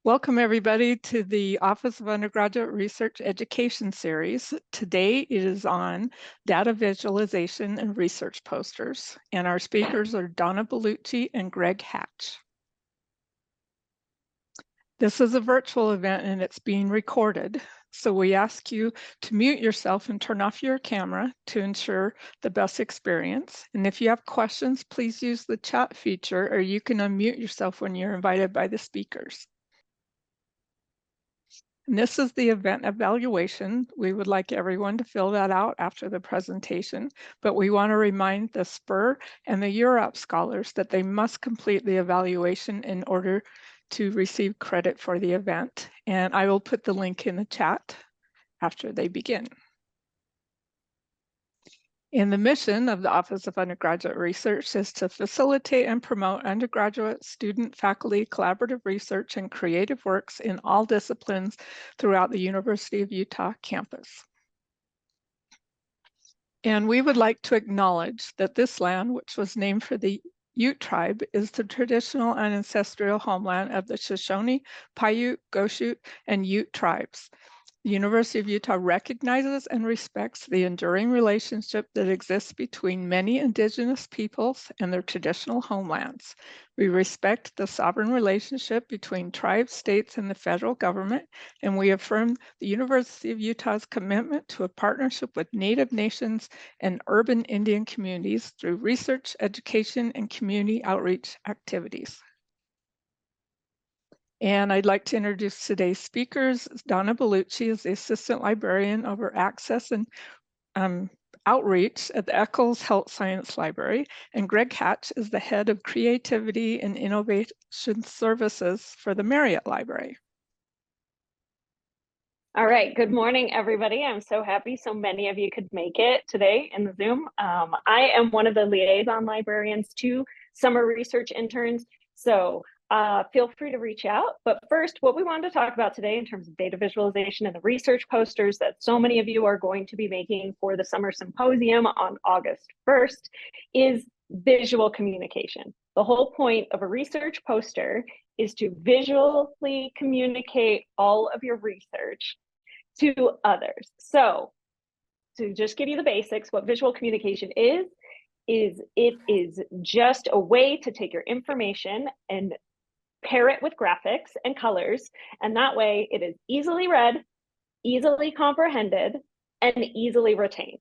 Welcome everybody to the Office of Undergraduate Research Education series. Today it is on data visualization and research posters, and our speakers are Donna Baluchi and Greg Hatch. This is a virtual event and it's being recorded, so we ask you to mute yourself and turn off your camera to ensure the best experience. And if you have questions, please use the chat feature, or you can unmute yourself when you're invited by the speakers. And this is the event evaluation. We would like everyone to fill that out after the presentation, but we want to remind the SPUR and the Europe scholars that they must complete the evaluation in order to receive credit for the event. And I will put the link in the chat after they begin. And the mission of the Office of Undergraduate Research is to facilitate and promote undergraduate, student, faculty, collaborative research, and creative works in all disciplines throughout the University of Utah campus. And we would like to acknowledge that this land, which was named for the Ute tribe, is the traditional and ancestral homeland of the Shoshone, Paiute, Goshute, and Ute tribes. The University of Utah recognizes and respects the enduring relationship that exists between many indigenous peoples and their traditional homelands. We respect the sovereign relationship between tribes, states, and the federal government, and we affirm the University of Utah's commitment to a partnership with Native nations and urban Indian communities through research, education, and community outreach activities. And I'd like to introduce today's speakers. Donna Baluchi is the Assistant Librarian over Access and Outreach at the Eccles Health Science Library, and Greg Hatch is the Head of Creativity and Innovation Services for the Marriott Library. All right, good morning, everybody. I'm so happy so many of you could make it today in the Zoom. I am one of the liaison librarians to summer research interns, so feel free to reach out. But first, what we wanted to talk about today in terms of data visualization and the research posters that so many of you are going to be making for the summer symposium on August 1st is visual communication. The whole point of a research poster is to visually communicate all of your research to others. So to just give you the basics, what visual communication is it is just a way to take your information and pair it with graphics and colors, and that way it is easily read, easily comprehended, and easily retained.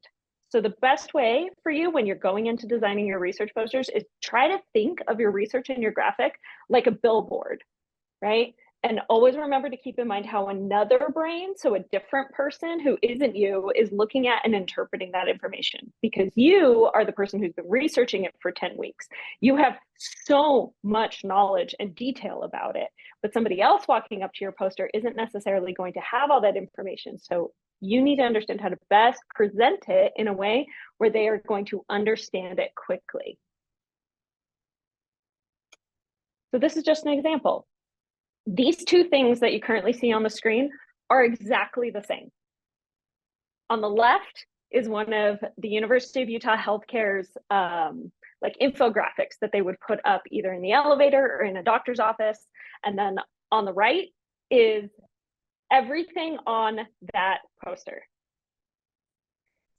So the best way for you when you're going into designing your research posters is try to think of your research and your graphic like a billboard, right? And always remember to keep in mind how another brain, so a different person who isn't you, is looking at and interpreting that information, because you are the person who's been researching it for 10 weeks. You have so much knowledge and detail about it, but somebody else walking up to your poster isn't necessarily going to have all that information. So you need to understand how to best present it in a way where they are going to understand it quickly. So this is just an example. These two things that you currently see on the screen are exactly the same. On the left is one of the University of Utah Healthcare's like infographics that they would put up either in the elevator or in a doctor's office. And then on the right is everything on that poster.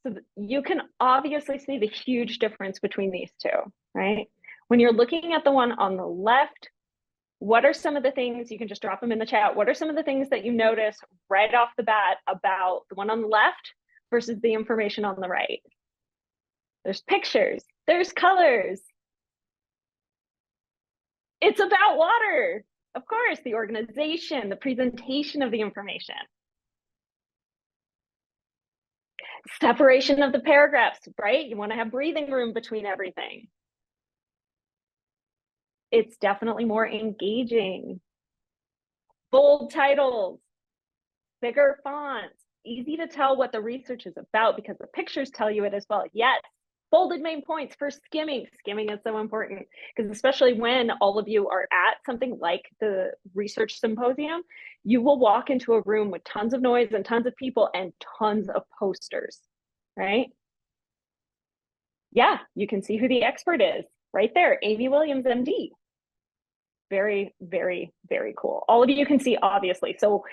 So you can obviously see the huge difference between these two, right? When you're looking at the one on the left, what are some of the things, you can just drop them in the chat, what are some of the things that you notice right off the bat about the one on the left versus the information on the right? There's pictures, there's colors. It's about water. Of course, the organization, the presentation of the information. Separation of the paragraphs, right? You want to have breathing room between everything. It's definitely more engaging. Bold titles, bigger fonts, easy to tell what the research is about because the pictures tell you it as well. Yes, bolded main points for skimming. Skimming is so important because especially when all of you are at something like the research symposium, you will walk into a room with tons of noise and tons of people and tons of posters, right? Yeah, you can see who the expert is right there, Amy Williams, MD. Very, very, very cool. All of you can see, obviously. So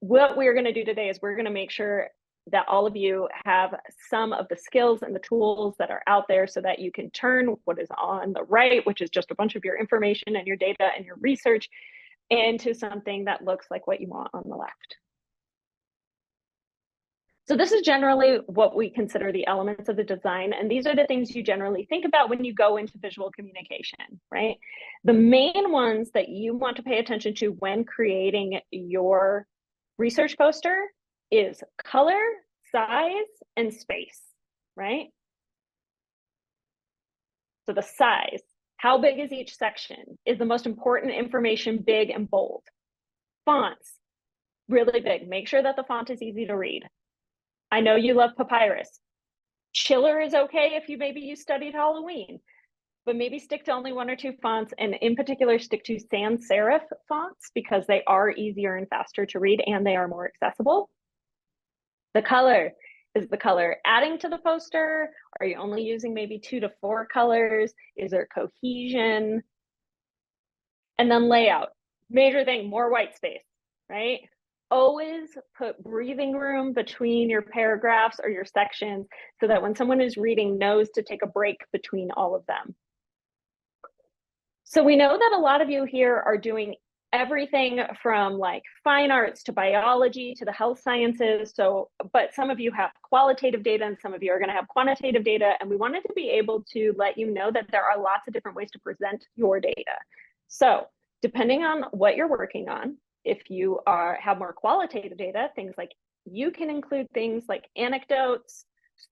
what we're going to do today is we're going to make sure that all of you have some of the skills and the tools that are out there so that you can turn what is on the right, which is just a bunch of your information and your data and your research, into something that looks like what you want on the left. So this is generally what we consider the elements of the design. And these are the things you generally think about when you go into visual communication, right? The main ones that you want to pay attention to when creating your research poster is color, size, and space, right? So the size, how big is each section? Is the most important information big and bold? Fonts, really big. Make sure that the font is easy to read. I know you love papyrus. Chiller is okay if you studied Halloween, but maybe stick to only 1 or 2 fonts, and in particular stick to sans serif fonts because they are easier and faster to read and they are more accessible. The color, is the color adding to the poster? Are you only using maybe 2 to 4 colors? Is there cohesion? And then layout, major thing, more white space, right? Always put breathing room between your paragraphs or your sections so that when someone is reading knows to take a break between all of them. So we know that a lot of you here are doing everything from like fine arts to biology to the health sciences. So, but some of you have qualitative data and some of you are going to have quantitative data. And we wanted to be able to let you know that there are lots of different ways to present your data. So depending on what you're working on, if you have more qualitative data, things like you can include things like anecdotes,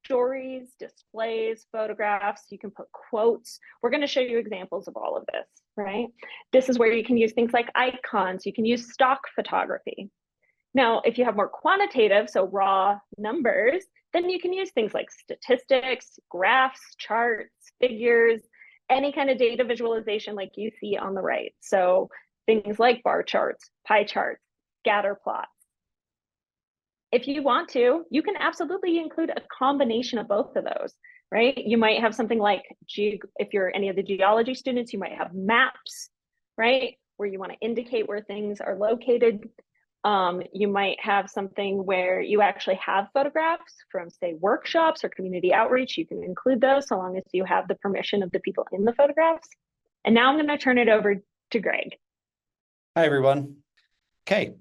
stories, displays, photographs, you can put quotes. We're going to show you examples of all of this, right? This is where you can use things like icons, you can use stock photography. Now, if you have more quantitative, so raw numbers, then you can use things like statistics, graphs, charts, figures, any kind of data visualization like you see on the right. So things like bar charts, pie charts, scatter plots. If you want to, you can absolutely include a combination of both of those, right? You might have something like, if you're any of the geology students, you might have maps, right? Where you want to indicate where things are located. You might have something where you actually have photographs from, say, workshops or community outreach. You can include those so long as you have the permission of the people in the photographs. And now I'm going to turn it over to Greg. Hi, everyone. Okay.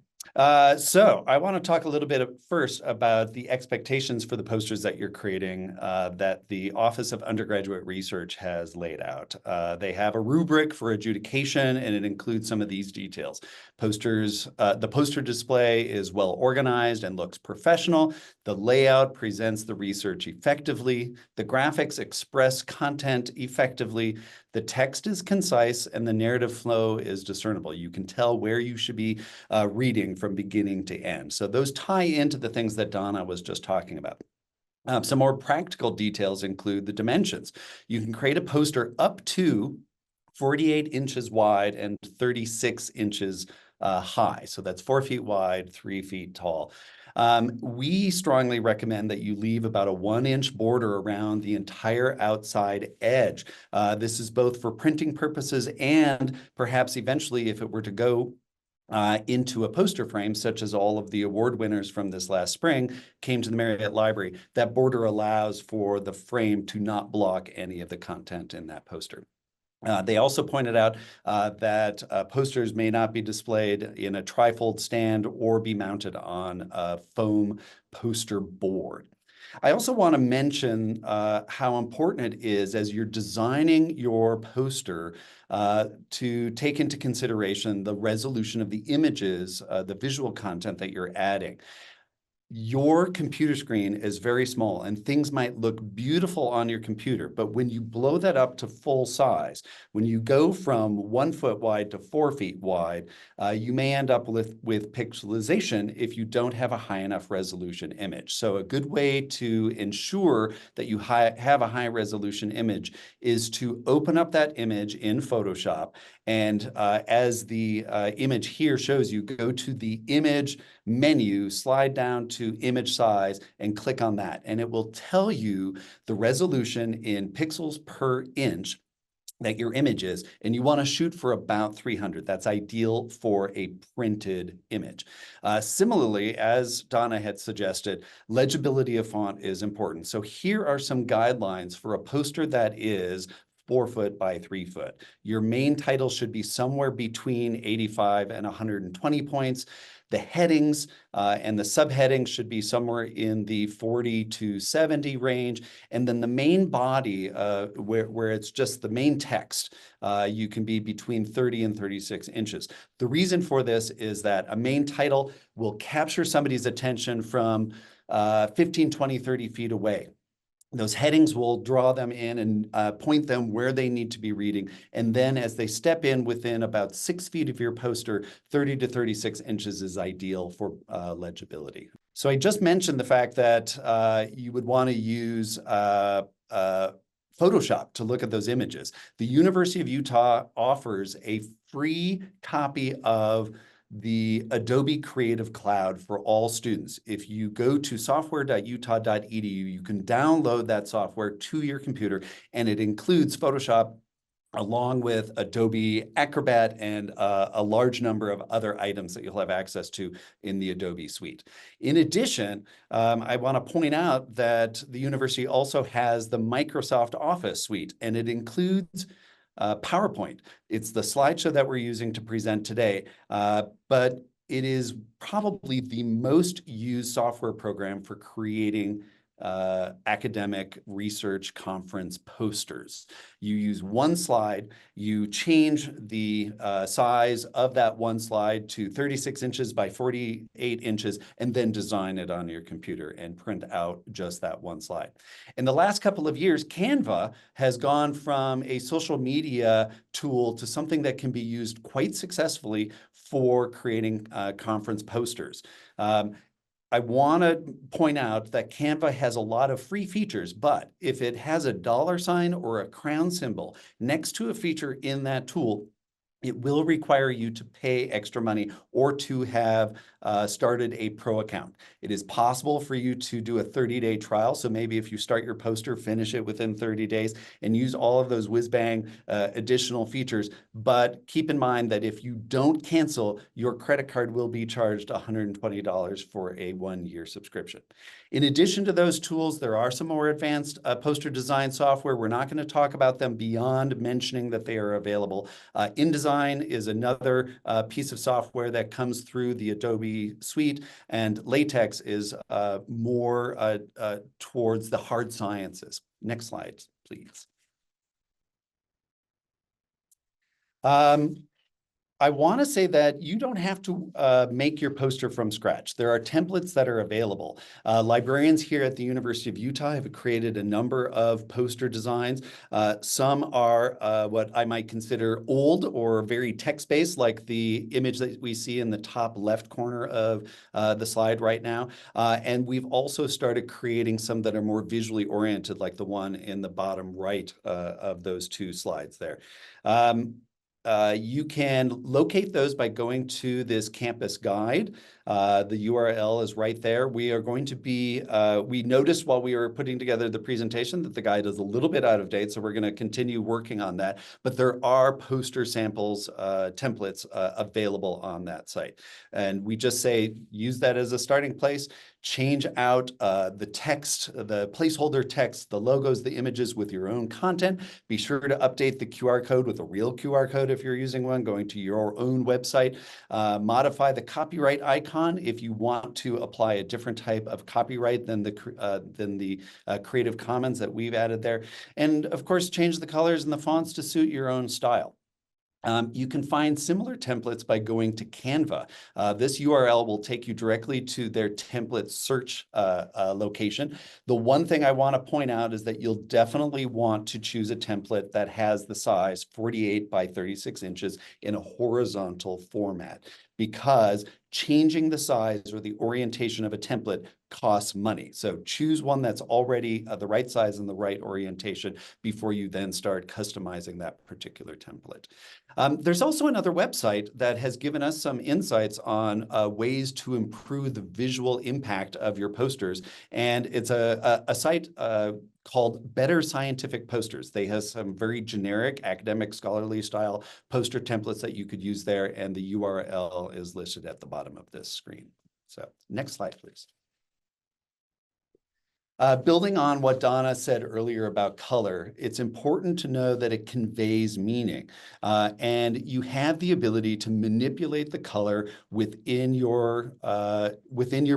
So I want to talk a little bit first about the expectations for the posters that you're creating that the Office of Undergraduate Research has laid out. They have a rubric for adjudication, and it includes some of these details. Posters, the poster display is well organized and looks professional. The layout presents the research effectively. The graphics express content effectively. The text is concise and the narrative flow is discernible. You can tell where you should be reading from beginning to end. So those tie into the things that Donna was just talking about. Some more practical details include the dimensions. You can create a poster up to 48 inches wide and 36 inches high. So that's 4 feet wide, 3 feet tall. We strongly recommend that you leave about a 1-inch border around the entire outside edge. This is both for printing purposes and perhaps eventually, if it were to go into a poster frame, such as all of the award winners from this last spring came to the Marriott Library, that border allows for the frame to not block any of the content in that poster. They also pointed out that posters may not be displayed in a trifold stand or be mounted on a foam poster board. I also want to mention how important it is as you're designing your poster to take into consideration the resolution of the images, the visual content that you're adding. Your computer screen is very small and things might look beautiful on your computer, but when you blow that up to full size, when you go from 1 foot wide to 4 feet wide, you may end up with pixelization if you don't have a high enough resolution image. So a good way to ensure that you have a high resolution image is to open up that image in Photoshop. And as the image here shows you, go to the image menu, slide down to image size and click on that. And it will tell you the resolution in pixels per inch that your image is, and you want to shoot for about 300. That's ideal for a printed image. Similarly, as Donna had suggested, legibility of font is important. So here are some guidelines for a poster that is 4 foot by 3 foot. Your main title should be somewhere between 85 and 120 points. The headings and the subheadings should be somewhere in the 40 to 70 range. And then the main body, where it's just the main text, you can be between 30 and 36 inches. The reason for this is that a main title will capture somebody's attention from 15, 20, 30 feet away. Those headings will draw them in and point them where they need to be reading. And then as they step in within about 6 feet of your poster, 30 to 36 inches is ideal for legibility. So I just mentioned the fact that you would want to use Photoshop to look at those images. The University of Utah offers a free copy of the Adobe Creative Cloud for all students. If you go to software.utah.edu, you can download that software to your computer, and it includes Photoshop along with Adobe Acrobat and a large number of other items that you'll have access to in the Adobe suite. In addition, I want to point out that the university also has the Microsoft Office suite, and it includes PowerPoint. It's the slideshow that we're using to present today, but it is probably the most used software program for creating academic research conference posters. You use one slide, you change the size of that one slide to 36 inches by 48 inches, and then design it on your computer and print out just that one slide. In the last couple of years, Canva has gone from a social media tool to something that can be used quite successfully for creating conference posters. I want to point out that Canva has a lot of free features, but if it has a $ or a crown symbol next to a feature in that tool, it will require you to pay extra money or to have started a pro account. It is possible for you to do a 30-day trial. So maybe if you start your poster, finish it within 30 days and use all of those whiz-bang additional features. But keep in mind that if you don't cancel, your credit card will be charged $120 for a 1-year subscription. In addition to those tools, there are some more advanced poster design software. We're not going to talk about them beyond mentioning that they are available. InDesign is another piece of software that comes through the Adobe suite, and LaTeX is more towards the hard sciences. Next slide, please. I want to say that you don't have to make your poster from scratch. There are templates that are available. Librarians here at the University of Utah have created a number of poster designs. Some are what I might consider old or very text-based, like the image that we see in the top left corner of the slide right now. And we've also started creating some that are more visually oriented, like the one in the bottom right of those two slides there. You can locate those by going to this campus guide. The URL is right there. We are going to be, we noticed while we were putting together the presentation that the guide is a little bit out of date, so we're going to continue working on that. But there are poster samples, templates available on that site. And we just say, use that as a starting place. Change out the text, the placeholder text, the logos, the images with your own content. Be sure to update the QR code with a real QR code if you're using one, going to your own website. Modify the copyright icon if you want to apply a different type of copyright than the Creative Commons that we've added there. And of course, change the colors and the fonts to suit your own style. You can find similar templates by going to Canva. This URL will take you directly to their template search location. The one thing I want to point out is that you'll definitely want to choose a template that has the size 48 by 36 inches in a horizontal format, because changing the size or the orientation of a template costs money. So choose one that's already the right size and the right orientation before you then start customizing that particular template. There's also another website that has given us some insights on ways to improve the visual impact of your posters. And it's a site called Better Scientific Posters. They have some very generic academic scholarly style poster templates that you could use there, and the URL is listed at the bottom of this screen. So next slide, please. Building on what Donna said earlier about color, it's important to know that it conveys meaning, and you have the ability to manipulate the color within your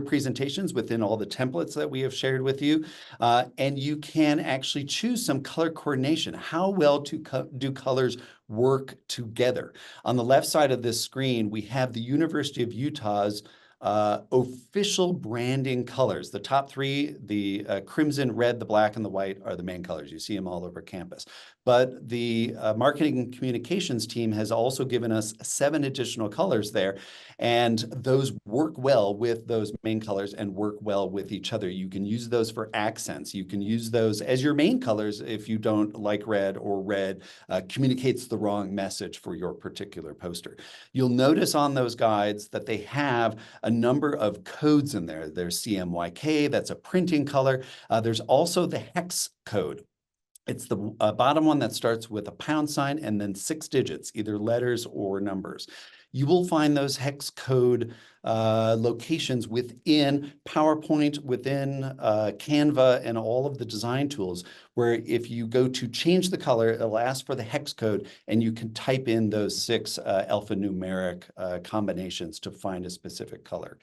presentations, within all the templates that we have shared with you, and you can actually choose some color coordination. How well do colors work together? On the left side of this screen, we have the University of Utah's official branding colors. The top three, the crimson, red, the black, and the white are the main colors. You see them all over campus. But the marketing and communications team has also given us 7 additional colors there, and those work well with those main colors and work well with each other. You can use those for accents. You can use those as your main colors if you don't like red, or red communicates the wrong message for your particular poster. You'll notice on those guides that they have a number of codes in there. There's CMYK, that's a printing color. There's also the hex code. It's the bottom one that starts with a £, and then 6 digits, either letters or numbers. You will find those hex code locations within PowerPoint, within Canva, and all of the design tools, where if you go to change the color, it'll ask for the hex code, and you can type in those 6 alphanumeric combinations to find a specific color.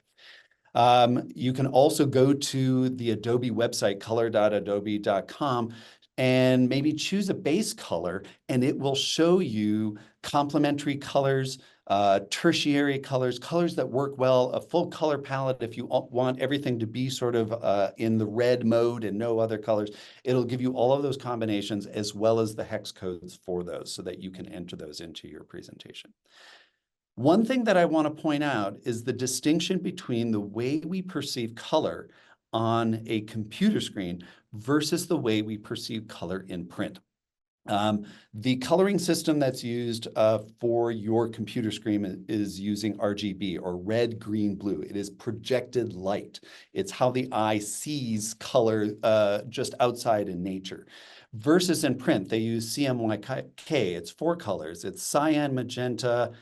You can also go to the Adobe website, color.adobe.com, and maybe choose a base color, and it will show you complementary colors, tertiary colors, colors that work well, a full color palette. If you want everything to be sort of in the red mode and no other colors, it'll give you all of those combinations as well as the hex codes for those, so that you can enter those into your presentation. One thing that I want to point out is the distinction between the way we perceive color on a computer screen versus the way we perceive color in print. The coloring system that's used for your computer screen is using RGB, or red, green, blue. It is projected light. It's how the eye sees color just outside in nature. Versus in print, they use CMYK. It's 4 colors. It's cyan, magenta,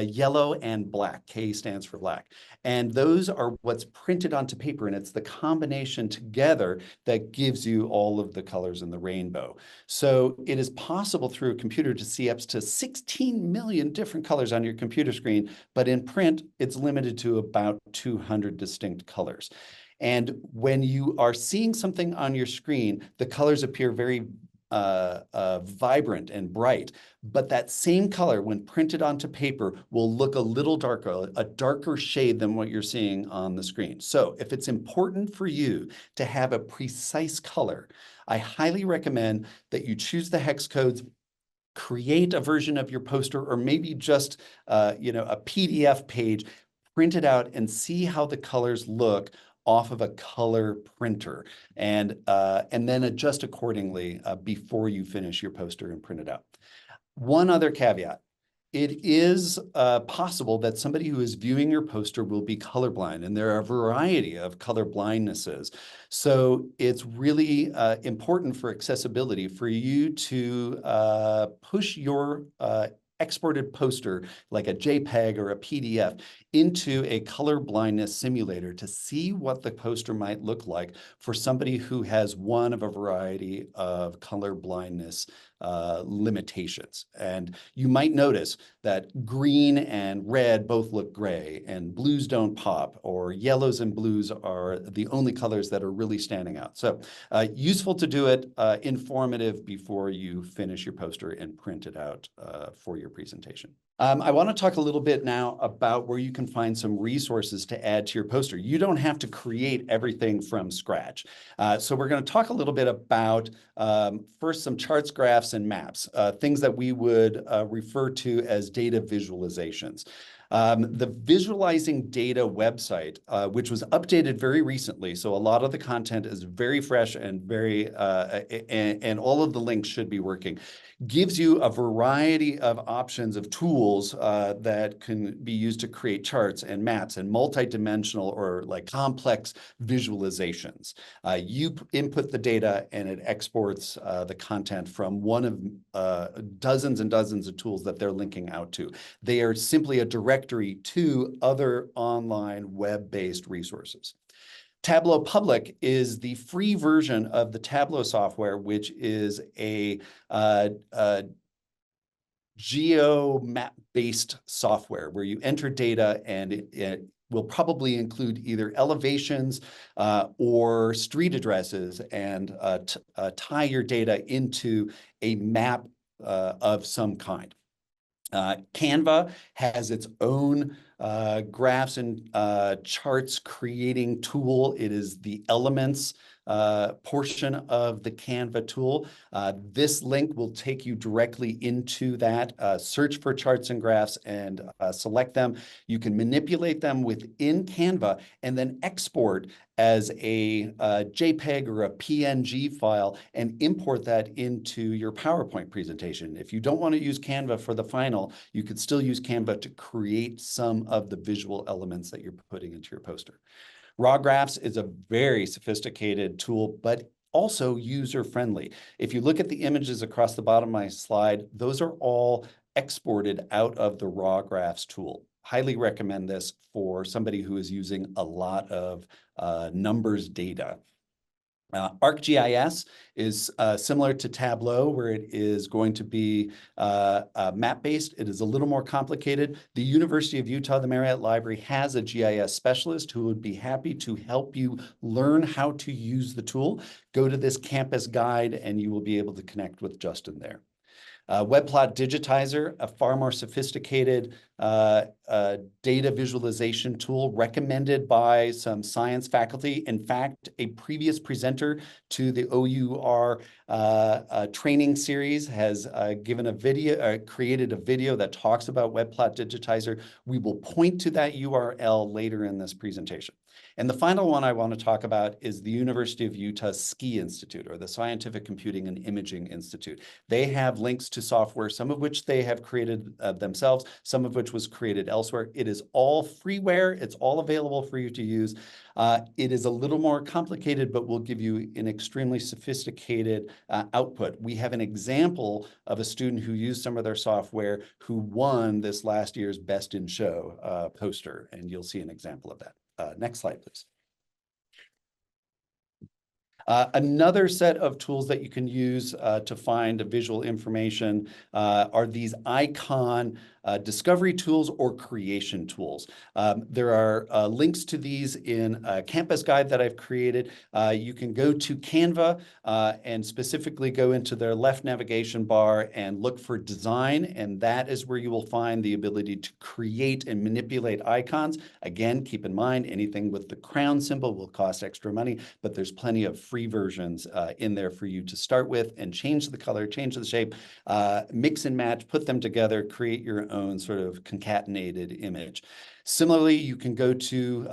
yellow, and black. K stands for black. And those are what's printed onto paper, and it's the combination together that gives you all of the colors in the rainbow. So it is possible through a computer to see up to 16 million different colors on your computer screen, but in print, it's limited to about 200 distinct colors. And when you are seeing something on your screen, the colors appear very vibrant and bright, but that same color, when printed onto paper, will look a little darker, a darker shade than what you're seeing on the screen. So if it's important for you to have a precise color, I highly recommend that you choose the hex codes, create a version of your poster, or maybe just a PDF page, print it out and see how the colors look off of a color printer, and then adjust accordingly before you finish your poster and print it out. One other caveat. It is possible that somebody who is viewing your poster will be colorblind, and there are a variety of color blindnesses. So it's really important for accessibility for you to push your exported poster, like a JPEG or a PDF, into a color blindness simulator to see what the poster might look like for somebody who has one of a variety of color blindness limitations. And you might notice that green and red both look gray, and blues don't pop, or yellows and blues are the only colors that are really standing out. So useful to do it, informative before you finish your poster and print it out for your presentation. I want to talk a little bit now about where you can find some resources to add to your poster. You don't have to create everything from scratch. So we're going to talk a little bit about first some charts, graphs, and maps, things that we would refer to as data visualizations. The Visualizing Data website, which was updated very recently, so a lot of the content is very fresh and and all of the links should be working, gives you a variety of options of tools that can be used to create charts and maps and multidimensional or like complex visualizations. You input the data and it exports the content from one of dozens and dozens of tools that they're linking out to. They are simply a directory to other online web-based resources. Tableau Public is the free version of the Tableau software, which is a geo-map-based software where you enter data and it will probably include either elevations or street addresses and tie your data into a map of some kind. Canva has its own graphs and charts creating tool. It is the Elements portion of the Canva tool. This link will take you directly into that. Search for charts and graphs and select them. You can manipulate them within Canva and then export as a JPEG or a PNG file and import that into your PowerPoint presentation. If you don't want to use Canva for the final, you could still use Canva to create some of the visual elements that you're putting into your poster. Raw Graphs is a very sophisticated tool, but also user-friendly. If you look at the images across the bottom of my slide, those are all exported out of the Raw Graphs tool. Highly recommend this for somebody who is using a lot of numbers data. ArcGIS is similar to Tableau, where it is going to be map-based. It is a little more complicated. The University of Utah, the Marriott Library, has a GIS specialist who would be happy to help you learn how to use the tool. Go to this campus guide and you will be able to connect with Justin there. WebPlot Digitizer, a far more sophisticated data visualization tool recommended by some science faculty. In fact, a previous presenter to the OUR training series has given a video, created a video that talks about WebPlot Digitizer. We will point to that URL later in this presentation. And the final one I want to talk about is the University of Utah SCI Institute, or the Scientific Computing and Imaging Institute. They have links to software, some of which they have created themselves, some of which was created elsewhere. It is all freeware. It's all available for you to use. It is a little more complicated, but will give you an extremely sophisticated output. We have an example of a student who used some of their software who won this last year's Best in Show poster, and you'll see an example of that. Next slide, please. Another set of tools that you can use to find visual information are these icon discovery tools or creation tools. There are links to these in a campus guide that I've created. You can go to Canva and specifically go into their left navigation bar and look for design, and that is where you will find the ability to create and manipulate icons. Again, keep in mind, anything with the crown symbol will cost extra money, but there's plenty of free versions in there for you to start with and change the color, change the shape, mix and match, put them together, create your own sort of concatenated image. Similarly, you can go to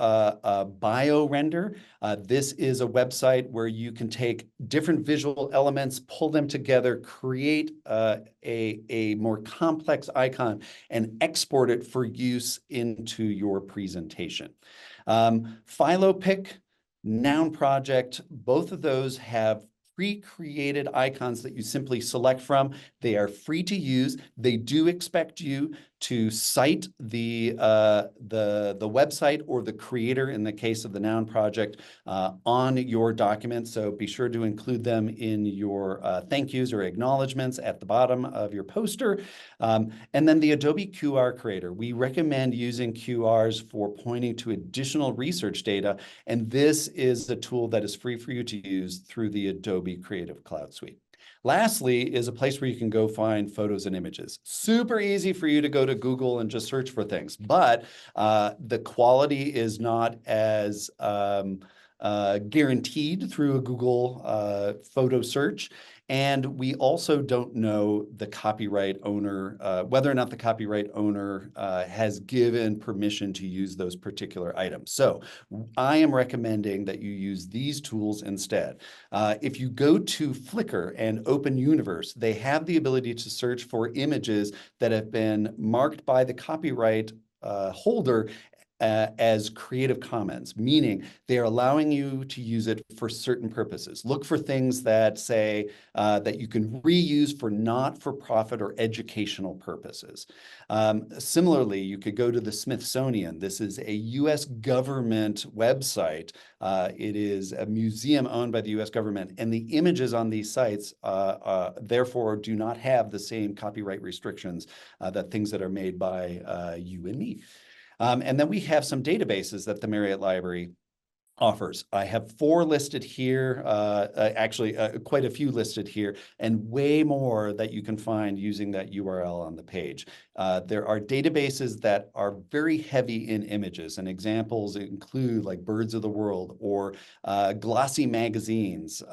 BioRender. This is a website where you can take different visual elements, pull them together, create a more complex icon, and export it for use into your presentation. PhiloPic, Noun Project, both of those have pre-created icons that you simply select from. They are free to use. They do expect you to cite the website or the creator, in the case of the Noun Project, on your document. So be sure to include them in your thank yous or acknowledgements at the bottom of your poster. And then the Adobe QR Creator. We recommend using QRs for pointing to additional research data. And this is a tool that is free for you to use through the Adobe Creative Cloud Suite. Lastly is a place where you can go find photos and images. Super easy for you to go to Google and just search for things, but the quality is not as guaranteed through a Google photo search. And we also don't know the copyright owner, whether or not the copyright owner has given permission to use those particular items. So I am recommending that you use these tools instead. If you go to Flickr and Open Universe, they have the ability to search for images that have been marked by the copyright holder as Creative Commons, meaning they are allowing you to use it for certain purposes. Look for things that say that you can reuse for not-for-profit or educational purposes. Similarly, you could go to the Smithsonian. This is a U.S. government website. It is a museum owned by the U.S. government, and the images on these sites therefore do not have the same copyright restrictions that things that are made by you and me. And then we have some databases that the Marriott Library offers. I have 4 listed here, actually quite a few listed here, and way more that you can find using that URL on the page. There are databases that are very heavy in images, and examples include like Birds of the World or glossy magazines.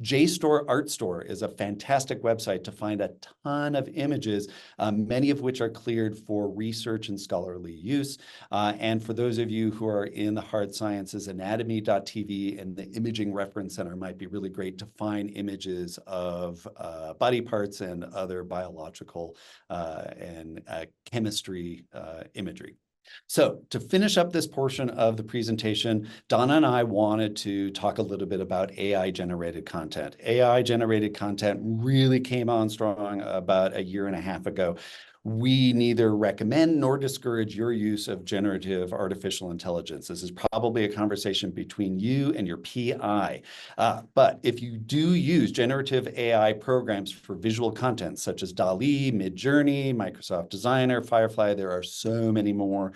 JSTOR Art Store is a fantastic website to find a ton of images, many of which are cleared for research and scholarly use. And for those of you who are in the hard sciences, anatomy.tv and the Imaging Reference Center might be really great to find images of body parts and other biological and chemistry imagery. So to finish up this portion of the presentation, Donna and I wanted to talk a little bit about AI-generated content. AI-generated content really came on strong about 1.5 years ago. We neither recommend nor discourage your use of generative artificial intelligence. This is probably a conversation between you and your PI. But if you do use generative AI programs for visual content, such as DALL-E, Midjourney, Microsoft Designer, Firefly, there are so many more.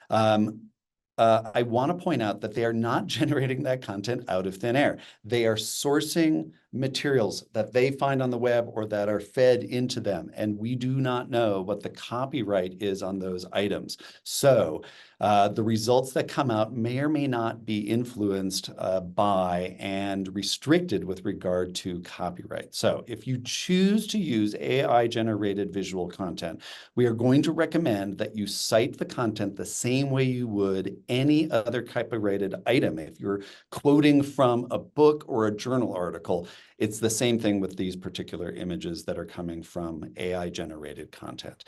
I want to point out that they are not generating that content out of thin air. They are sourcing materials that they find on the web or that are fed into them, and we do not know what the copyright is on those items. So the results that come out may or may not be influenced by and restricted with regard to copyright. So if you choose to use AI-generated visual content, we are going to recommend that you cite the content the same way you would any other copyrighted item. If you're quoting from a book or a journal article, it's the same thing with these particular images that are coming from AI-generated content.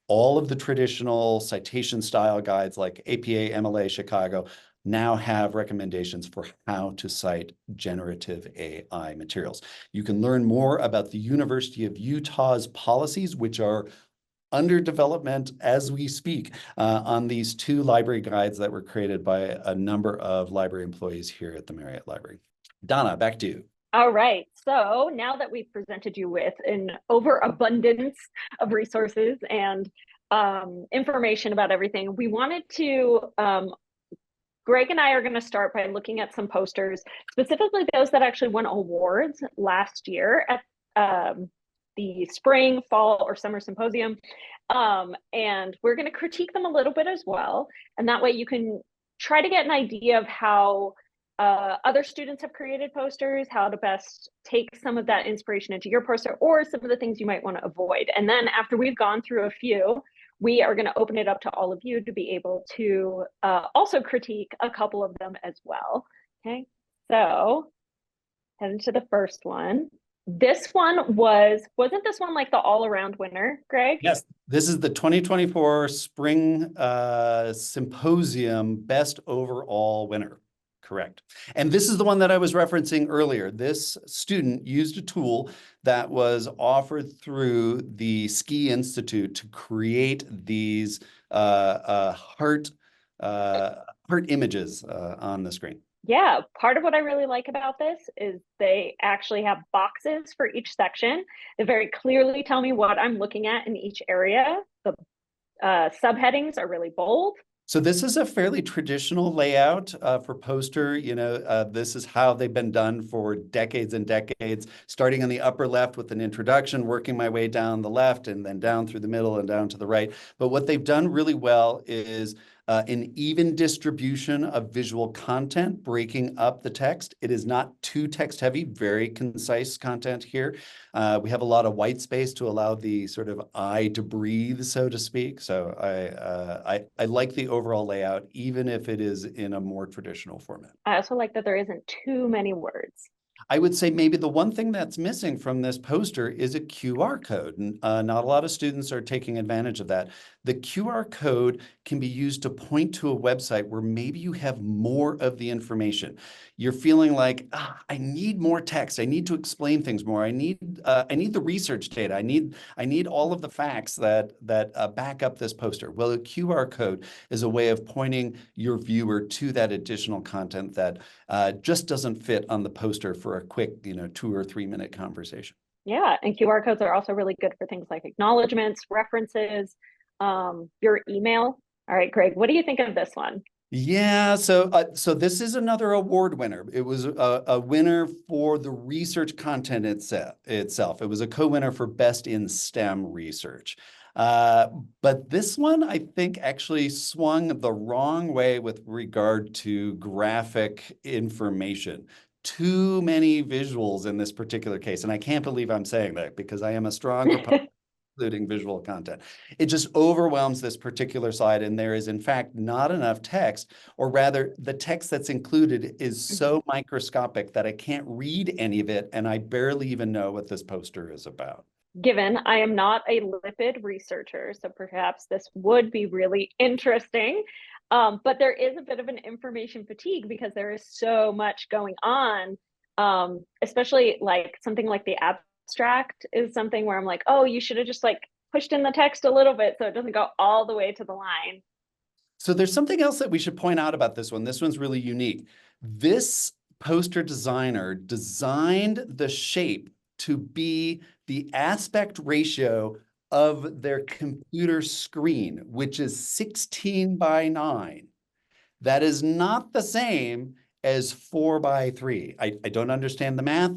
All of the traditional citation style guides like APA, MLA, Chicago now have recommendations for how to cite generative AI materials. You can learn more about the University of Utah's policies, which are under development as we speak, on these 2 library guides that were created by a number of library employees here at the Marriott Library. Donna, back to you. All right, so now that we've presented you with an overabundance of resources and information about everything, we wanted to, Greg and I are going to start by looking at some posters, specifically those that actually won awards last year at the spring, fall, or summer symposium. And we're going to critique them a little bit as well. And that way you can try to get an idea of how other students have created posters, how to best take some of that inspiration into your poster, or some of the things you might want to avoid. And then after we've gone through a few, we are going to open it up to all of you to be able to also critique a couple of them as well. Okay, so head into the first one. This one wasn't this one like the all-around winner, Greg? Yes, this is the 2024 Spring Symposium Best Overall Winner. Correct. And this is the one that I was referencing earlier. This student used a tool that was offered through the Ski Institute to create these heart images on the screen. Yeah, part of what I really like about this is they actually have boxes for each section. They very clearly tell me what I'm looking at in each area. The subheadings are really bold. So this is a fairly traditional layout for poster. You know, this is how they've been done for decades and decades, starting on the upper left with an introduction, working my way down the left and then down through the middle and down to the right. But what they've done really well is an even distribution of visual content, breaking up the text. It is not too text heavy, very concise content here. We have a lot of white space to allow the sort of eye to breathe, so to speak. So I like the overall layout, even if it is in a more traditional format. I also like that there isn't too many words. I would say maybe the one thing that's missing from this poster is a QR code. Not a lot of students are taking advantage of that. The QR code can be used to point to a website where maybe you have more of the information. You're feeling like, I need more text. I need to explain things more. I need the research data. I need all of the facts that back up this poster. Well, a QR code is a way of pointing your viewer to that additional content that just doesn't fit on the poster for a quick, 2 or 3 minute conversation. Yeah, and QR codes are also really good for things like acknowledgements, references, your email. All right, Greg, what do you think of this one? Yeah, so this is another award winner. It was a winner for the research content itself. It was a co-winner for Best in STEM Research. But this one, I think, actually swung the wrong way with regard to graphic information. Too many visuals in this particular case. And I can't believe I'm saying that because I am a strong proponent including visual content. It just overwhelms this particular slide, and there is in fact not enough text, or rather the text that's included is so microscopic that I can't read any of it, and I barely even know what this poster is about. Given I am not a lipid researcher, so perhaps this would be really interesting, but there is a bit of an information fatigue because there is so much going on, especially like something like the abstract is something where I'm like, oh, you should have just like pushed in the text a little bit so it doesn't go all the way to the line. So there's something else that we should point out about this one. This one's really unique. This poster designer designed the shape to be the aspect ratio of their computer screen, which is 16:9. That is not the same as 4:3. I don't understand the math.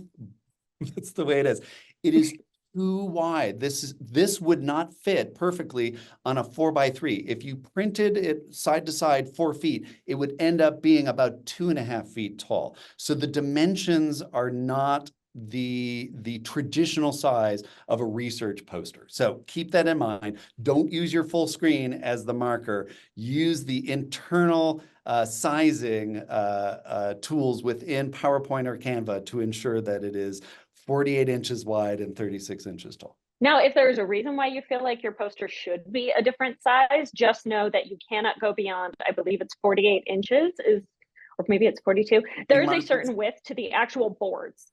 That's the way it is. It is too wide. This would not fit perfectly on a 4:3. If you printed it side to side 4 feet, it would end up being about 2.5 feet tall. So the dimensions are not the traditional size of a research poster. So keep that in mind. Don't use your full screen as the marker. Use the internal sizing tools within PowerPoint or Canva to ensure that it is 48 inches wide and 36 inches tall. Now, if there's a reason why you feel like your poster should be a different size, just know that you cannot go beyond, I believe it's 48 inches, or maybe it's 42. There is a certain width to the actual boards.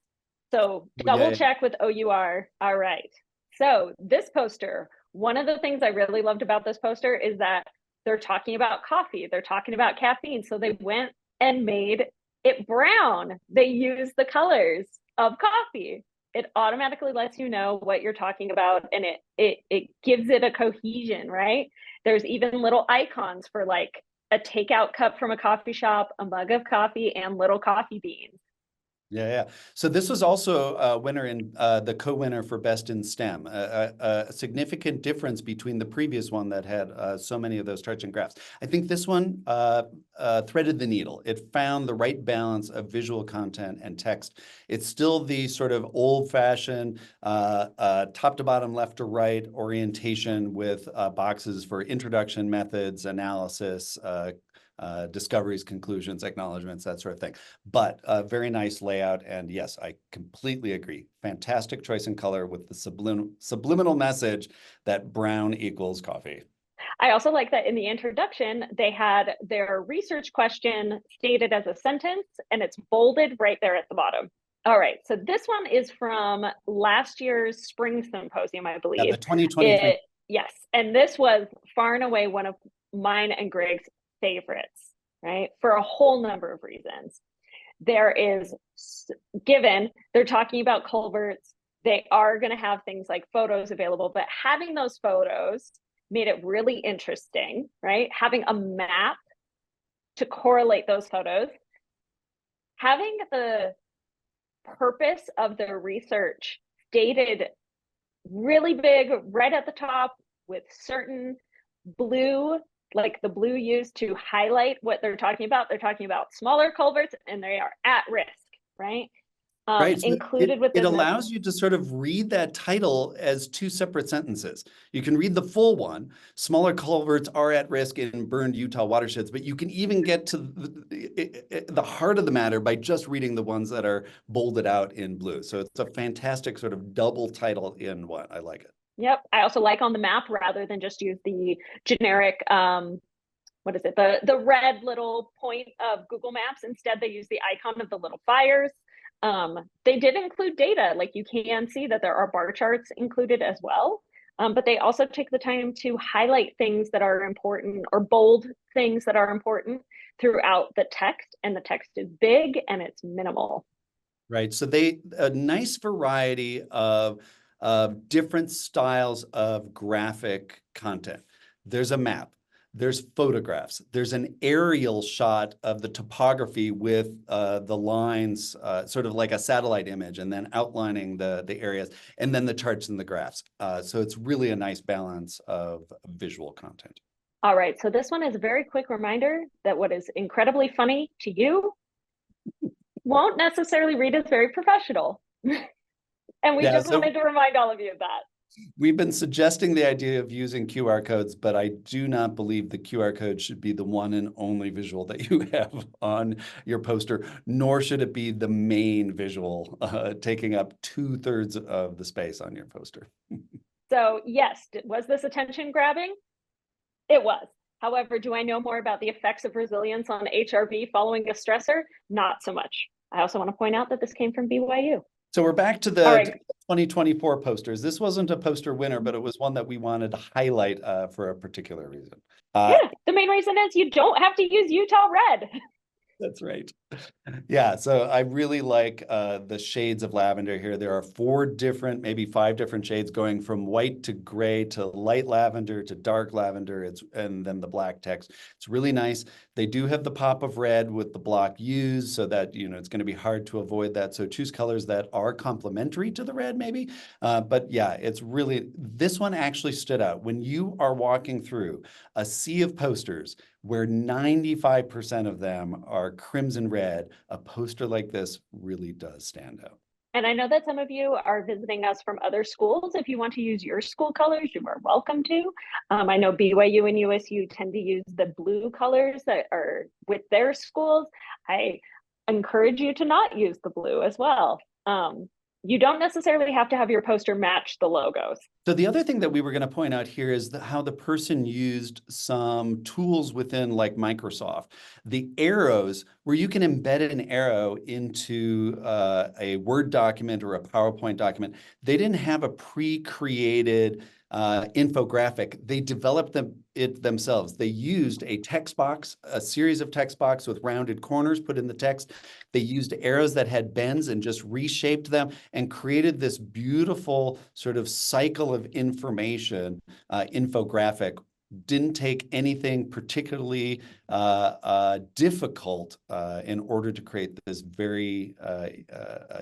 So double check with OUR. All right. So this poster, one of the things I really loved about this poster is that they're talking about coffee. They're talking about caffeine. So they went and made it brown. They used the colors of coffee. It automatically lets you know what you're talking about, and it gives it a cohesion, right? There's even little icons for like a takeout cup from a coffee shop, a mug of coffee, and little coffee beans. Yeah. So this was also a winner in the co-winner for Best in STEM. A significant difference between the previous one that had so many of those charts and graphs. I think this one threaded the needle. It found the right balance of visual content and text. It's still the sort of old-fashioned top to bottom, left to right orientation with boxes for introduction, methods, analysis, discoveries, conclusions, acknowledgements, that sort of thing. But a very nice layout. And yes, I completely agree. Fantastic choice in color with the subliminal message that brown equals coffee. I also like that in the introduction, they had their research question stated as a sentence, and it's bolded right there at the bottom. All right, so this one is from last year's spring symposium, I believe. Yeah, the 2020. Yes, and this was far and away one of mine and Greg's favorites, right? For a whole number of reasons. There is, given they're talking about culverts, they are going to have things like photos available, but having those photos made it really interesting, right? Having a map to correlate those photos, having the purpose of the research stated really big right at the top with certain blue like the blue used to highlight what they're talking about. They're talking about smaller culverts and they are at risk, right? Right. So Included it within this. allows you to sort of read that title as two separate sentences. You can read the full one. Smaller culverts are at risk in burned Utah watersheds, but you can even get to the heart of the matter by just reading the ones that are bolded out in blue. So it's a fantastic sort of double title in one. I like it. Yep. I also like on the map rather than just use the generic, what is it? The red little point of Google Maps. Instead, they use the icon of the little fires. They did include data, like you can see that there are bar charts included as well. But they also take the time to highlight things that are important or bold things that are important throughout the text. And the text is big and it's minimal. Right. So a nice variety of different styles of graphic content. There's a map. There's photographs. There's an aerial shot of the topography with the lines, sort of like a satellite image, and then outlining the areas, and then the charts and the graphs. So it's really a nice balance of visual content. All right. So this one is a very quick reminder that what is incredibly funny to you won't necessarily read as very professional. And we just wanted to remind all of you of that. We've been suggesting the idea of using QR codes, but I do not believe the QR code should be the one and only visual that you have on your poster, nor should it be the main visual, taking up 2/3 of the space on your poster. So yes, was this attention grabbing? It was. However, do I know more about the effects of resilience on HRV following a stressor? Not so much. I also want to point out that this came from BYU. So we're back to the 2024 posters. This wasn't a poster winner, but it was one that we wanted to highlight for a particular reason. Yeah, the main reason is you don't have to use Utah red. That's right. Yeah, so I really like the shades of lavender here. There are 4 different, maybe 5 different shades going from white to gray to light lavender to dark lavender. And then the black text. It's really nice. They do have the pop of red with the block used so that, it's going to be hard to avoid that. So choose colors that are complementary to the red maybe. But yeah, this one actually stood out. When you are walking through a sea of posters where 95% of them are crimson red, a poster like this really does stand out. And I know that some of you are visiting us from other schools. If you want to use your school colors, you are welcome to. I know BYU and USU tend to use the blue colors that are with their schools. I encourage you to not use the blue as well. You don't necessarily have to have your poster match the logos. So the other thing that we were going to point out here is how the person used some tools within like Microsoft. The arrows, where you can embed an arrow into a Word document or a PowerPoint document, they didn't have a pre-created infographic. They developed it themselves. They used a text box, a series of text boxes with rounded corners put in the text. They used arrows that had bends and just reshaped them and created this beautiful sort of cycle of information infographic. Didn't take anything particularly difficult in order to create this very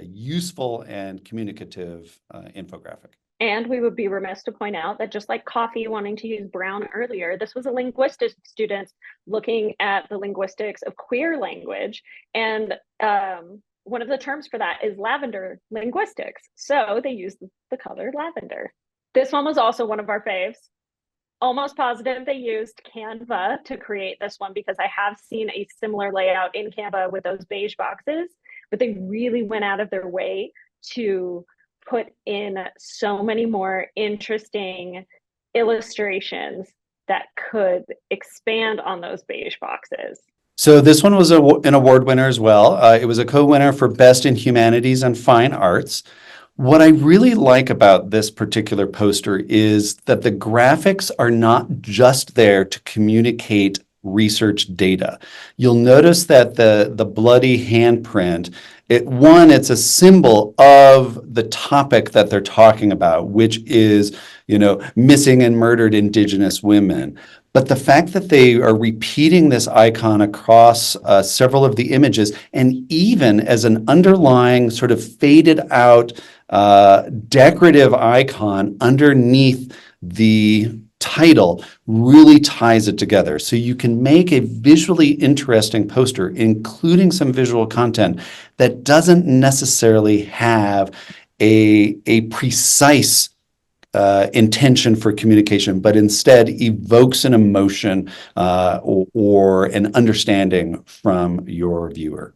useful and communicative infographic. And we would be remiss to point out that just like coffee wanting to use brown earlier, this was a linguistics student looking at the linguistics of queer language. And one of the terms for that is lavender linguistics. So they used the color lavender. This one was also one of our faves. Almost positive they used Canva to create this one because I have seen a similar layout in Canva with those beige boxes, but they really went out of their way to put in so many more interesting illustrations that could expand on those beige boxes. So this one was an award winner as well. It was a co-winner for Best in Humanities and Fine Arts. What I really like about this particular poster is that the graphics are not just there to communicate research data. You'll notice that the bloody handprint, it's a symbol of the topic that they're talking about, which is, missing and murdered Indigenous women. But the fact that they are repeating this icon across several of the images, and even as an underlying sort of faded out decorative icon underneath the title really ties it together. So you can make a visually interesting poster, including some visual content that doesn't necessarily have a precise intention for communication, but instead evokes an emotion or an understanding from your viewer.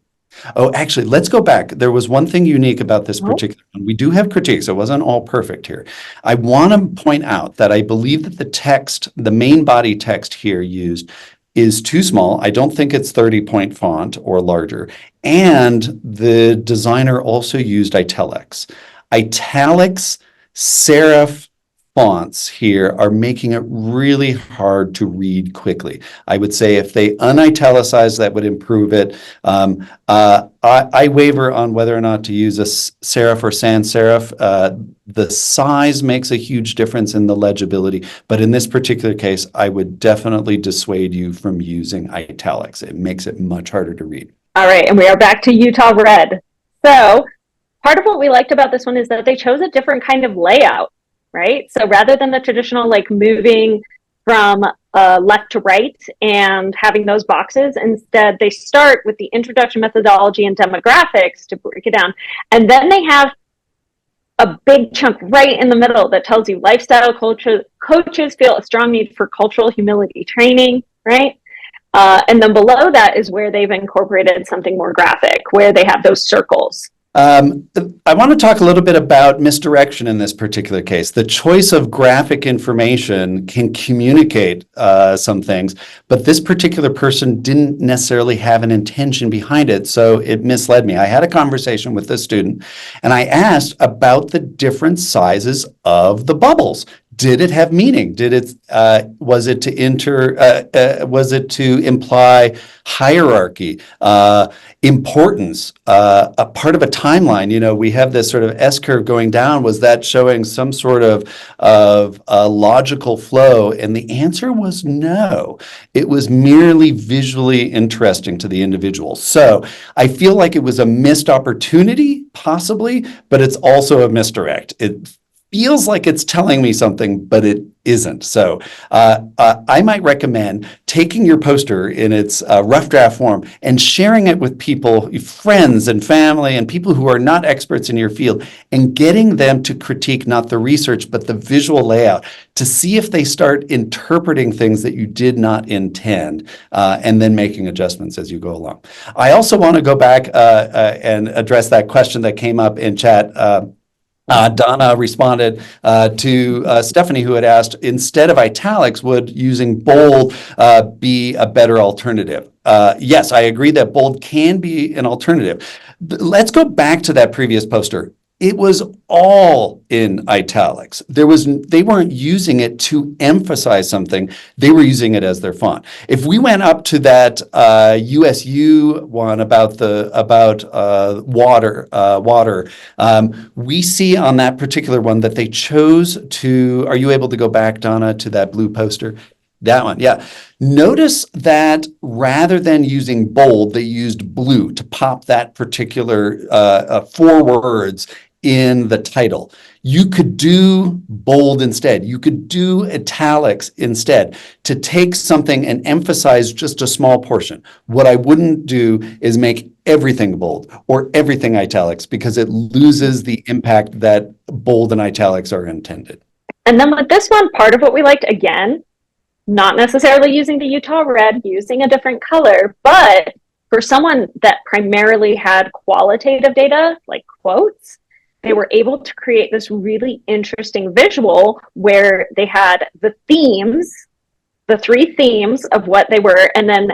Oh, actually, let's go back. There was one thing unique about this particular one. We do have critiques. It wasn't all perfect here. I want to point out that I believe that the text, the main body text here used, is too small. I don't think it's 30-point font or larger. And the designer also used italics. Italics, serif fonts here are making it really hard to read quickly. I would say if they unitalicize, that would improve it. I waver on whether or not to use a serif or sans serif. The size makes a huge difference in the legibility, but in this particular case, I would definitely dissuade you from using italics. It makes it much harder to read. All right, and we are back to Utah Red. So part of what we liked about this one is that they chose a different kind of layout, right? So rather than the traditional like moving from left to right and having those boxes, instead they start with the introduction, methodology, and demographics to break it down. And then they have a big chunk right in the middle that tells you lifestyle culture, coaches feel a strong need for cultural humility training, right? And then below that is where they've incorporated something more graphic, where they have those circles. I want to talk a little bit about misdirection in this particular case. The choice of graphic information can communicate some things, but this particular person didn't necessarily have an intention behind it, so it misled me. I had a conversation with this student, and I asked about the different sizes of the bubbles. Did it have meaning? Did it was it to imply hierarchy, importance, a part of a timeline? You know, we have this sort of S curve going down. Was that showing some sort of logical flow? And the answer was no. It was merely visually interesting to the individual. So I feel like it was a missed opportunity, possibly, but it's also a misdirect. It feels like it's telling me something, but it isn't. So I might recommend taking your poster in its rough draft form and sharing it with people, friends and family, and people who are not experts in your field, and getting them to critique not the research, but the visual layout to see if they start interpreting things that you did not intend, and then making adjustments as you go along. I also want to go back and address that question that came up in chat. Donna responded to Stephanie, who had asked, instead of italics, would using bold be a better alternative? Yes, I agree that bold can be an alternative. Let's go back to that previous poster. It was all in italics. They weren't using it to emphasize something. They were using it as their font. If we went up to that USU one about water, we see on that particular one that they chose to. Are you able to go back, Donna, to that blue poster? That one, yeah. Notice that rather than using bold, they used blue to pop that particular 4 words in the title. You could do bold instead. You could do italics instead to take something and emphasize just a small portion. What I wouldn't do is make everything bold or everything italics, because it loses the impact that bold and italics are intended. And then with this one, part of what we liked, again, not necessarily using the Utah Red, using a different color, but for someone that primarily had qualitative data, like quotes, they were able to create this really interesting visual where they had the themes, the 3 themes of what they were, and then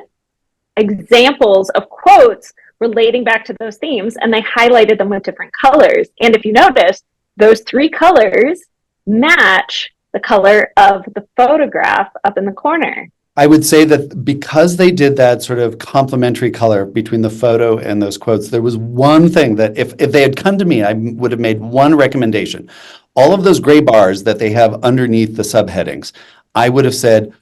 examples of quotes relating back to those themes, and they highlighted them with different colors. And if you notice, those 3 colors match the color of the photograph up in the corner. I would say that because they did that sort of complementary color between the photo and those quotes, there was one thing that if they had come to me, I would have made one recommendation. All of those gray bars that they have underneath the subheadings, I would have said,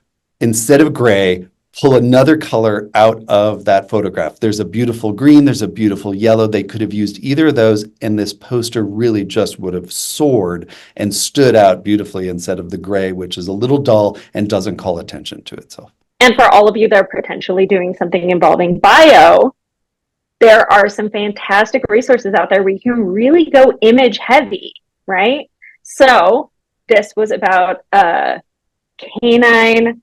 instead of gray, pull another color out of that photograph. There's a beautiful green, there's a beautiful yellow. They could have used either of those, and this poster really just would have soared and stood out beautifully instead of the gray, which is a little dull and doesn't call attention to itself. And for all of you that are potentially doing something involving bio, there are some fantastic resources out there where you can really go image heavy, right? So this was about canine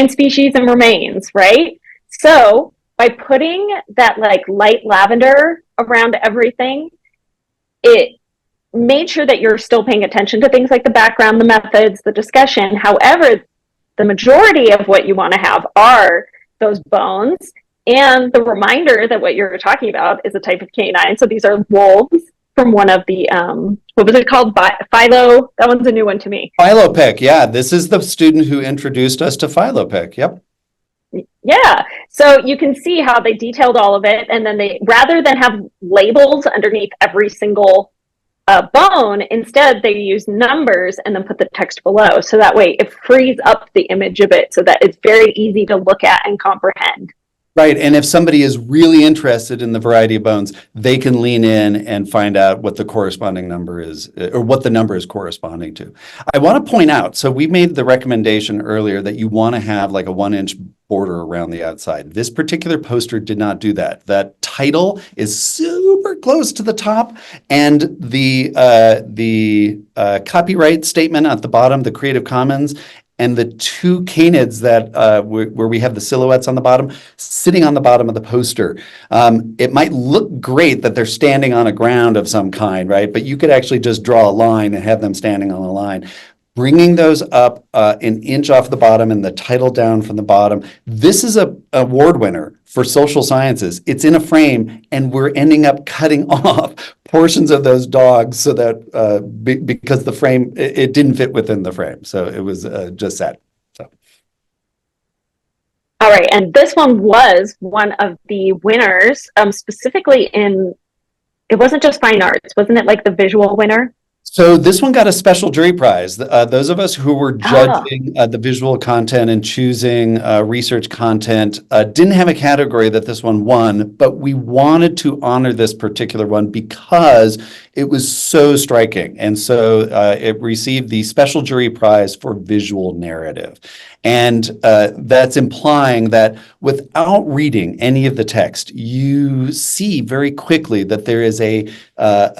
species and remains, right? So by putting that like light lavender around everything, it made sure that you're still paying attention to things like the background, the methods, the discussion. However, the majority of what you want to have are those bones and the reminder that what you're talking about is a type of canine. So these are wolves from one of the, what was it called? Philo? That one's a new one to me. Philopic, yeah. This is the student who introduced us to Philopic, yep. Yeah, so you can see how they detailed all of it. And then they, rather than have labels underneath every single bone, instead they use numbers and then put the text below. So that way it frees up the image of it so that it's very easy to look at and comprehend. Right, and if somebody is really interested in the variety of bones, they can lean in and find out what the corresponding number is, or what the number is corresponding to. I want to point out, so we made the recommendation earlier that you want to have like a 1-inch border around the outside. This particular poster did not do that. That title is super close to the top, and the copyright statement at the bottom, the Creative Commons, and the two canids that where we have the silhouettes on the bottom, sitting on the bottom of the poster. It might look great that they're standing on a ground of some kind, right? But you could actually just draw a line and have them standing on a line. Bringing those up an inch off the bottom and the title down from the bottom. This is an award winner for social sciences. It's in a frame, and we're ending up cutting off portions of those dogs so that because the frame, it didn't fit within the frame. So it was just sad. So. All right, and this one was one of the winners, specifically in, it wasn't just fine arts, wasn't it like the visual winner? So this one got a special jury prize. Those of us who were judging the visual content and choosing research content didn't have a category that this one won, but we wanted to honor this particular one because it was so striking. And so it received the special jury prize for visual narrative. And that's implying that without reading any of the text, you see very quickly that there is a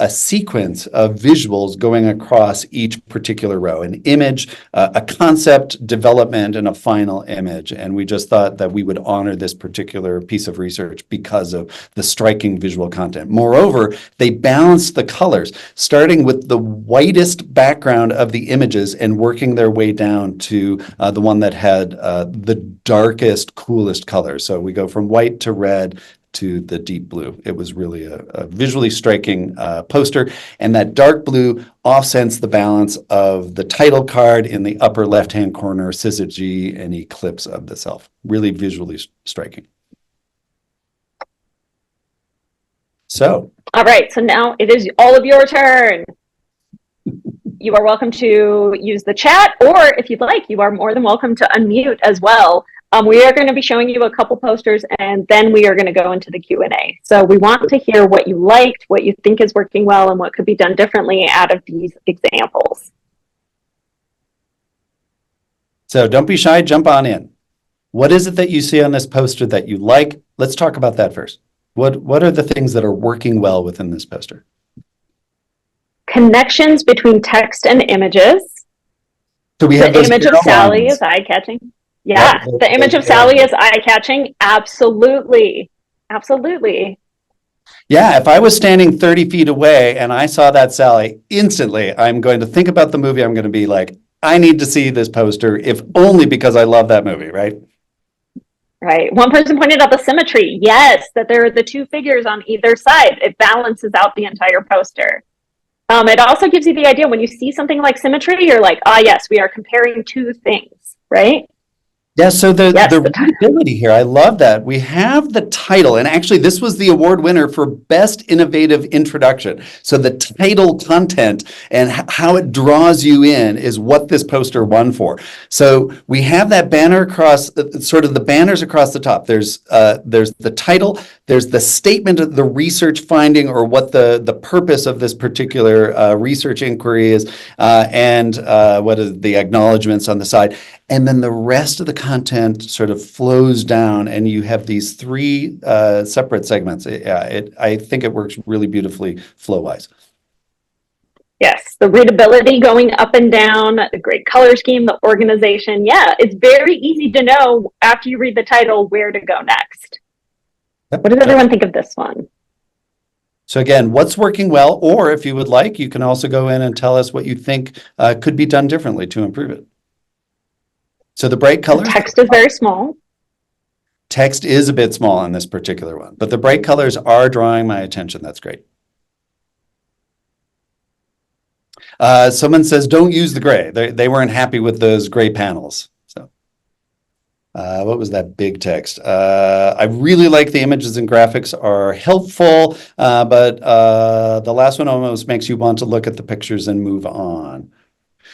sequence of visuals going across each particular row, an image, a concept, development, and a final image. And we just thought that we would honor this particular piece of research because of the striking visual content. Moreover, they balanced the colors, starting with the whitest background of the images and working their way down to the one that had the darkest, coolest colors. So we go from white to red to the deep blue. It was really a visually striking poster, and that dark blue offsets the balance of the title card in the upper left-hand corner, syzygy and eclipse of the self. Really visually striking. So. All right, so now it is all of your turn. You are welcome to use the chat, or if you'd like, you are more than welcome to unmute as well. We are going to be showing you a couple posters, and then we are going to go into the Q&A. So we want to hear what you liked, what you think is working well, and what could be done differently out of these examples. So don't be shy, jump on in. What is it that you see on this poster that you like? Let's talk about that first. What are the things that are working well within this poster? Connections between text and images. So we have the image of Sally is eye-catching. Yeah, the image of Sally is eye-catching. Absolutely. Absolutely. Yeah, if I was standing 30 feet away and I saw that Sally, instantly I'm going to think about the movie. I'm going to be like, I need to see this poster, if only because I love that movie, right? Right. One person pointed out the symmetry. Yes, that there are the two figures on either side. It balances out the entire poster. It also gives you the idea when you see something like symmetry, you're like, ah, yes, we are comparing two things, right? Yeah, so the Yes, the title. readability here, I love that. We have the title, and actually this was the award winner for Best Innovative Introduction. So the title content and how it draws you in is what this poster won for. So we have that banner across, sort of the banners across the top. There's the title, there's the statement of the research finding or what the purpose of this particular research inquiry is, and what are the acknowledgements on the side. And then the rest of the content sort of flows down, and you have these three separate segments. I think it works really beautifully flow-wise. Yes, the readability going up and down, the great color scheme, the organization. Yeah, it's very easy to know after you read the title where to go next. Yep. What does everyone think of this one? So again, what's working well, or if you would like, you can also go in and tell us what you think could be done differently to improve it. So the bright colors. The text is very small. Text is a bit small on this particular one, but the bright colors are drawing my attention. That's great. Someone says, don't use the gray. They weren't happy with those gray panels. So what was that big text? I really like the images and graphics are helpful, but the last one almost makes you want to look at the pictures and move on.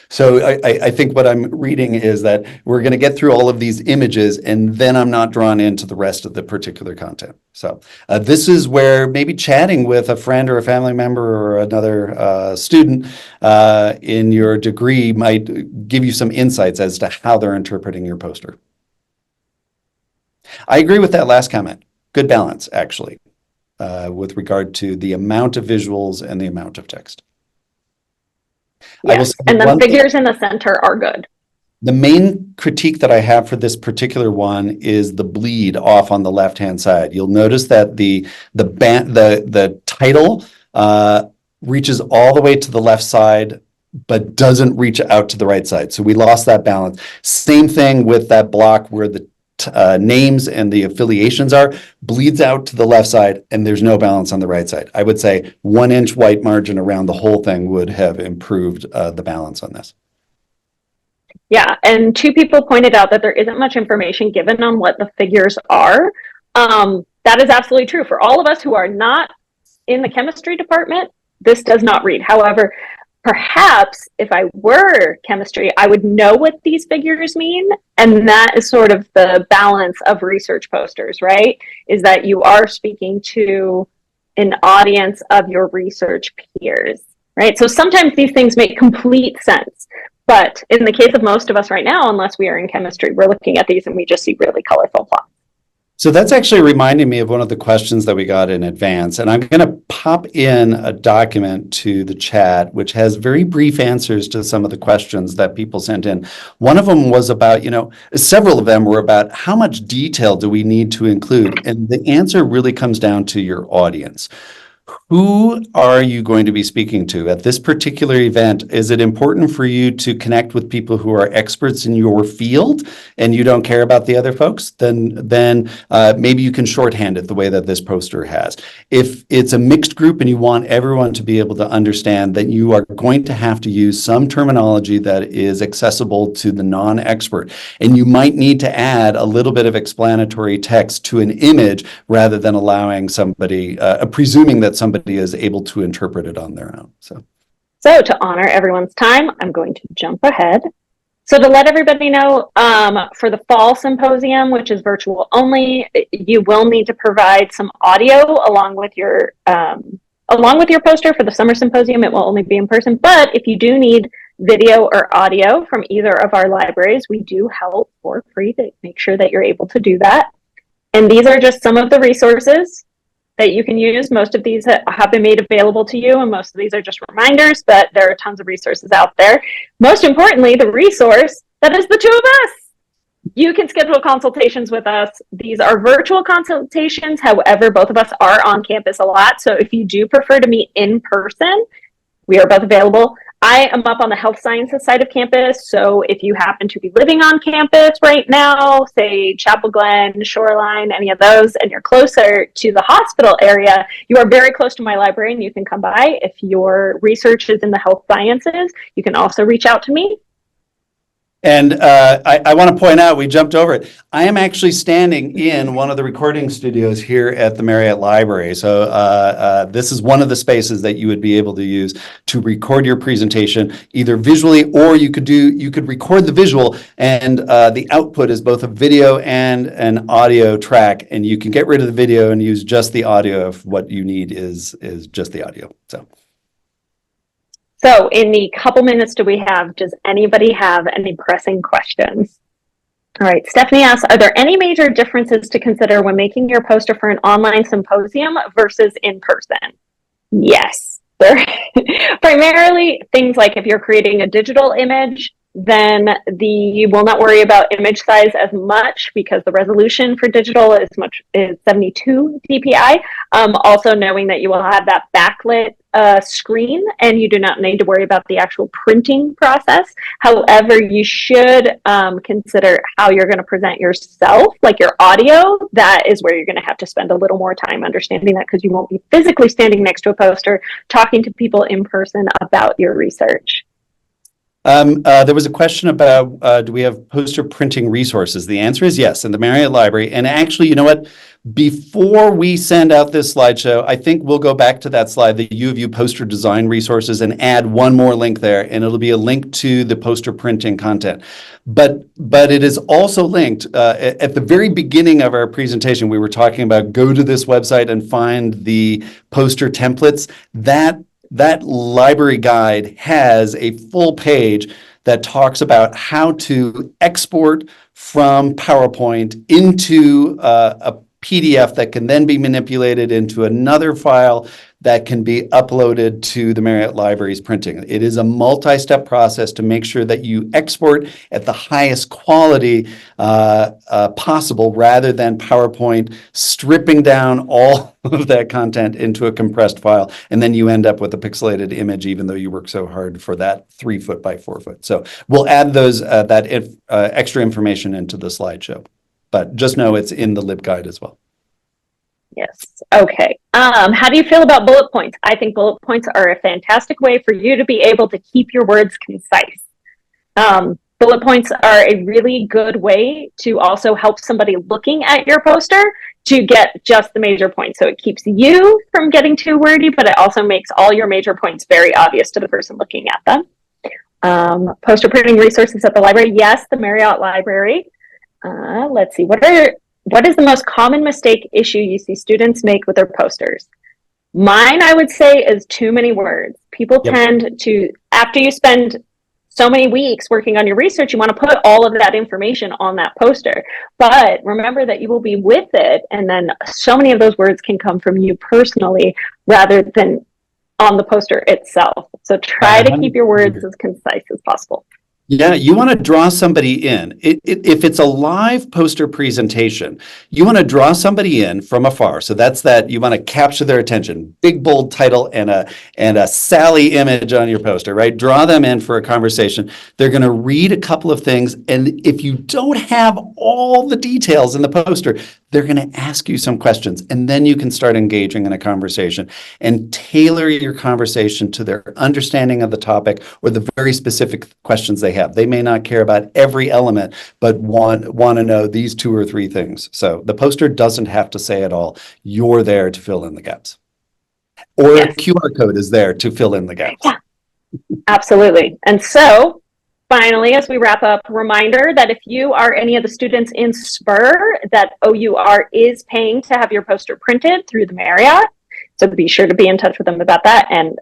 So I think what I'm reading is that we're going to get through all of these images and then I'm not drawn into the rest of the particular content. So this is where maybe chatting with a friend or a family member or another student in your degree might give you some insights as to how they're interpreting your poster. I agree with that last comment. Good balance, actually, with regard to the amount of visuals and the amount of text. Yes, and the figures in the center are good. The main critique that I have for this particular one is the bleed off on the left-hand side. You'll notice that the title reaches all the way to the left side, but doesn't reach out to the right side. So we lost that balance. Same thing with that block where the names and the affiliations are, bleeds out to the left side and there's no balance on the right side. I would say 1 inch white margin around the whole thing would have improved the balance on this. Yeah, and 2 people pointed out that there isn't much information given on what the figures are. That is absolutely true. For all of us who are not in the chemistry department, this does not read. However, perhaps if I were chemistry, I would know what these figures mean. And that is sort of the balance of research posters, right? Is that you are speaking to an audience of your research peers, right? So sometimes these things make complete sense. But in the case of most of us right now, unless we are in chemistry, we're looking at these and we just see really colorful plots. So that's actually reminding me of one of the questions that we got in advance. And I'm going to pop in a document to the chat, which has very brief answers to some of the questions that people sent in. One of them was about, several of them were about how much detail do we need to include? And the answer really comes down to your audience. Who are you going to be speaking to at this particular event? Is it important for you to connect with people who are experts in your field and you don't care about the other folks? Then maybe you can shorthand it the way that this poster has. If it's a mixed group and you want everyone to be able to understand, that you are going to have to use some terminology that is accessible to the non-expert. And you might need to add a little bit of explanatory text to an image rather than allowing somebody, presuming that somebody is able to interpret it on their own. So to honor everyone's time, I'm going to jump ahead. So to let everybody know, for the fall symposium, which is virtual only, you will need to provide some audio along with your poster. For the summer symposium, it will only be in person. But if you do need video or audio from either of our libraries, we do help for free to make sure that you're able to do that. And these are just some of the resources that you can use. Most of these have been made available to you, and most of these are just reminders, but there are tons of resources out there. Most importantly, the resource that is the 2 of us. You can schedule consultations with us. These are virtual consultations. However, both of us are on campus a lot. So if you do prefer to meet in person, we are both available. I am up on the health sciences side of campus. So if you happen to be living on campus right now, say Chapel Glen, Shoreline, any of those, and you're closer to the hospital area, you are very close to my library and you can come by. If your research is in the health sciences, you can also reach out to me. And I want to point out, we jumped over it. I am actually standing in one of the recording studios here at the Marriott Library. So this is one of the spaces that you would be able to use to record your presentation, either visually, or you could record the visual, and the output is both a video and an audio track, and you can get rid of the video and use just the audio if what you need is just the audio. So in the couple minutes do we have, does anybody have any pressing questions? All right, Stephanie asks, are there any major differences to consider when making your poster for an online symposium versus in person? Yes, there primarily things like if you're creating a digital image, then you will not worry about image size as much because the resolution for digital is 72 dpi. Also knowing that you will have that backlit screen and you do not need to worry about the actual printing process. However, you should consider how you're going to present yourself, like your audio. That is where you're going to have to spend a little more time understanding that, because you won't be physically standing next to a poster talking to people in person about your research. There was a question about, do we have poster printing resources? The answer is yes, in the Marriott Library. And actually, you know what? Before we send out this slideshow, I think we'll go back to that slide, the U of U poster design resources, and add one more link there, and it'll be a link to the poster printing content. But it is also linked, at the very beginning of our presentation, we were talking about go to this website and find the poster templates. That library guide has a full page that talks about how to export from PowerPoint into a PDF that can then be manipulated into another file that can be uploaded to the Marriott Library's printing. It is a multi-step process to make sure that you export at the highest quality possible, rather than PowerPoint stripping down all of that content into a compressed file, and then you end up with a pixelated image, even though you work so hard for that 3 foot by 4 foot. So we'll add those extra information into the slideshow, but just know it's in the LibGuide as well. Yes. Okay. How do you feel about bullet points? I think bullet points are a fantastic way for you to be able to keep your words concise. Bullet points are a really good way to also help somebody looking at your poster to get just the major points. So it keeps you from getting too wordy, but it also makes all your major points very obvious to the person looking at them. Poster printing resources at the library. Yes, the Marriott Library. Let's see. What is the most common mistake issue you see students make with their posters? Mine, I would say, is too many words. People tend to, after you spend so many weeks working on your research, you want to put all of that information on that poster. But remember that you will be with it, and then so many of those words can come from you personally rather than on the poster itself. So try to keep your words as concise as possible. Yeah, you want to draw somebody in. If it's a live poster presentation, you want to draw somebody in from afar. So that's that you want to capture their attention. Big bold title and a Sally image on your poster, right? Draw them in for a conversation. They're going to read a couple of things, and if you don't have all the details in the poster, they're going to ask you some questions, and then you can start engaging in a conversation and tailor your conversation to their understanding of the topic or the very specific questions they have. They may not care about every element, but want to know these 2 or 3 things. So the poster doesn't have to say it all. You're there to fill in the gaps. Or a QR code is there to fill in the gaps. Yeah, absolutely. And so finally, as we wrap up, reminder that if you are any of the students in SPUR, that OUR is paying to have your poster printed through the Marriott. So be sure to be in touch with them about that. And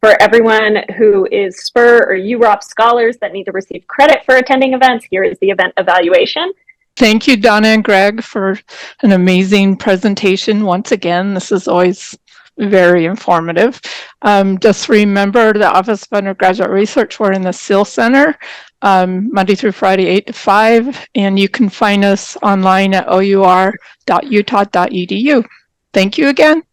for everyone who is SPUR or UROP scholars that need to receive credit for attending events, here is the event evaluation. Thank you, Donna and Greg, for an amazing presentation. Once again, this is always very informative. Just remember the Office of Undergraduate Research, we're in the SIL Center Monday through Friday, 8 to 5, and you can find us online at our.utah.edu. Thank you again.